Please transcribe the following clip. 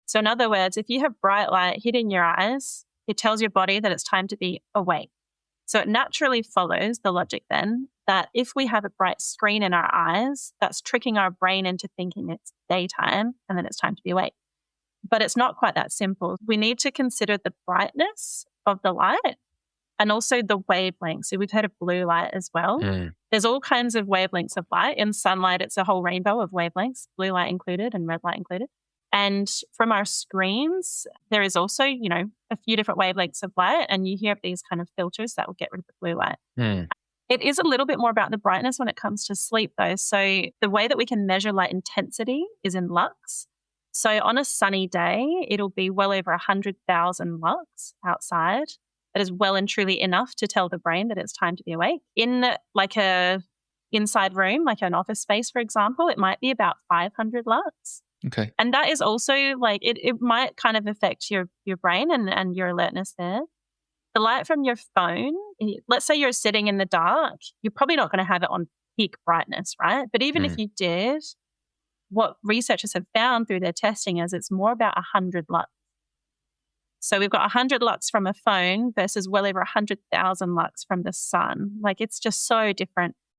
So in other words, if you have bright light hitting your eyes, it tells your body that it's time to be awake. So it naturally follows the logic then that if we have a bright screen in our eyes, that's tricking our brain into thinking it's daytime and then it's time to be awake. But it's not quite that simple. We need to consider the brightness of the light and also the wavelength. So we've heard of blue light as well. There's all kinds of wavelengths of light. In sunlight, it's a whole rainbow of wavelengths, blue light included and red light included. And from our screens, there is also, a few different wavelengths of light, and you hear these kind of filters that will get rid of the blue light. It is a little bit more about the brightness when it comes to sleep, though. So the way that we can measure light intensity is in lux. So on a sunny day, it'll be well over 100,000 lux outside. That is well and truly enough to tell the brain that it's time to be awake. In like a inside room, like an office space, for example, it might be about 500 lux. Okay. And that is also like, it might kind of affect your brain and your alertness there. The light from your phone, let's say you're sitting in the dark, you're probably not going to have it on peak brightness, right? But even if you did, what researchers have found through their testing is it's more about 100 lux. So we've got 100 lux from a phone versus well over 100,000 lux from the sun. Like, it's just so different.